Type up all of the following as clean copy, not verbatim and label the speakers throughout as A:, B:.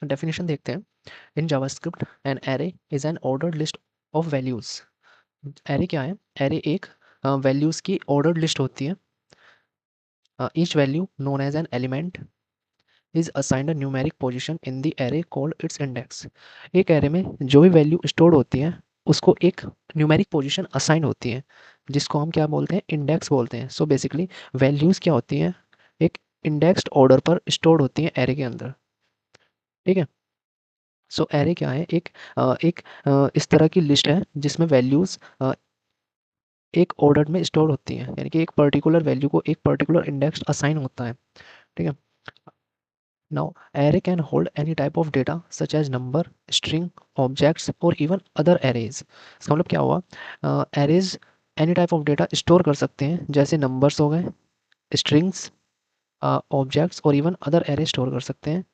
A: Definition देखते हैं। In JavaScript an array is an ordered list of values. Array क्या है? एरे एक वैल्यूज की ऑर्डर्ड लिस्ट होती है। Each value known as an element is assigned a numeric position in the array called its index. एक array में जो भी वैल्यू स्टोर होती है उसको एक न्यूमेरिक पोजीशन असाइन होती है, जिसको हम क्या बोलते हैं? इंडेक्स बोलते हैं। सो बेसिकली वैल्यूज क्या होती हैं? एक इंडेक्स्ड ऑर्डर पर स्टोर्ड होती हैं एरे के अंदर। ठीक है। सो एरे क्या है? एक इस तरह की लिस्ट है जिसमें वैल्यूज एक ऑर्डर में स्टोर होती हैं, यानी कि एक पर्टिकुलर वैल्यू को एक पर्टिकुलर इंडेक्स असाइन होता है। ठीक है। Now array can hold any type of data such as number, string, objects और इवन अदर एरेज। इसका मतलब क्या हुआ? Arrays any type of data store कर सकते हैं, जैसे नंबर्स हो गए, स्ट्रिंग्स, ऑब्जेक्ट्स और इवन अदर एरे स्टोर कर सकते हैं।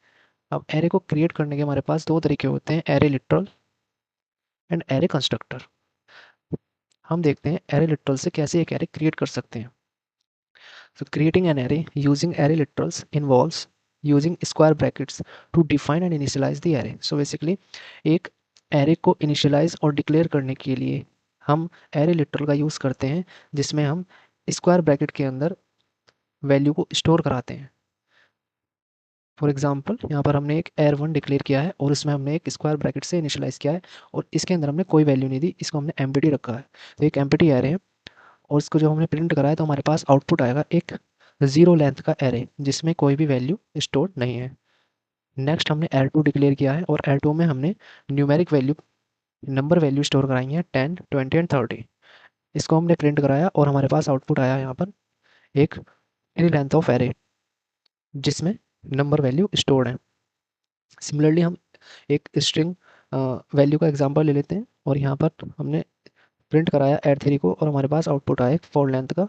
A: अब एरे को क्रिएट करने के हमारे पास दो तरीके होते हैं, array literal and array constructor. हम देखते हैं एरे लिटरल से कैसे एक एरे क्रिएट कर सकते हैं। So creating an array using array literals involves using square brackets to define and initialize the array. So basically एक array को initialize और declare करने के लिए हम array literal का यूज़ करते हैं, जिसमें हम square bracket के अंदर वैल्यू को स्टोर कराते हैं। फॉर एग्जाम्पल यहाँ पर हमने एक air1 डिक्लेयर किया है और उसमें हमने एक स्क्वायर ब्रैकेट से इनिशियलाइज किया है और इसके अंदर हमने कोई वैल्यू नहीं दी, इसको हमने एम्प्टी रखा है। तो एक एम्प्टी एरे है और इसको जब हमने प्रिंट कराया तो हमारे पास आउटपुट आएगा एक जीरो लेंथ का एरे जिसमें कोई भी वैल्यू स्टोर नहीं है। नेक्स्ट हमने एल2 डिक्लेयर किया है और एल2 में हमने numeric value, number value store कराई है 10, 20 एंड 30। इसको हमने प्रिंट कराया और हमारे पास आउटपुट आया यहाँ पर एक एनी लेंथ ऑफ एरे जिसमें नंबर वैल्यू स्टोर्ड है। सिमिलरली हम एक स्ट्रिंग वैल्यू का एग्जांपल ले लेते हैं और यहाँ पर हमने प्रिंट कराया एड3 को और हमारे पास आउटपुट आया एक 4 लेंथ का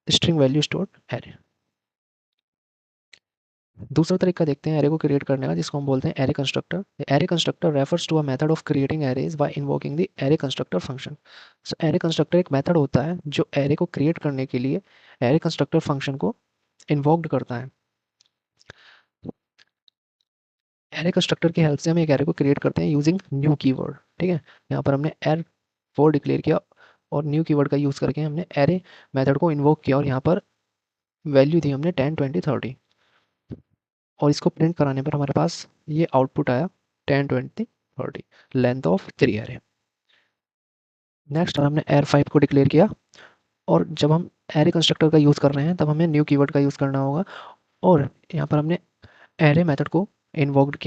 A: स्ट्रिंग वैल्यू स्टोर्ड एरे। दूसरा तरीका देखते हैं एरे को क्रिएट करने का, जिसको हम बोलते हैं array constructor. Array constructor refers to a method of creating arrays by invoking the array constructor function. So array constructor एक मेथड होता है जो एरे को क्रिएट करने के लिए एरे कंस्ट्रक्टर फंक्शन को इन्वोक्ड करता है। एरे कंस्ट्रक्टर की हेल्प से हम एक एरे को क्रिएट करते हैं यूजिंग न्यू कीवर्ड। ठीक है। यहाँ पर हमने एरे4 डिक्लेयर किया और न्यू कीवर्ड का यूज़ करके हमने एरे मेथड को इन्वोक किया और यहाँ पर वैल्यू दी हमने 10, 20, 30 और इसको प्रिंट कराने पर हमारे पास ये आउटपुट आया 10, 20, 30 लेंथ ऑफ 3 एरे। नेक्स्ट हमने एयर5 को डिक्लेयर किया और जब हम एरे कंस्ट्रक्टर का यूज़ कर रहे हैं तब हमें न्यू कीवर्ड का यूज़ करना होगा और यहाँ पर हमने एरे मेथड को इन्वोक्ड किया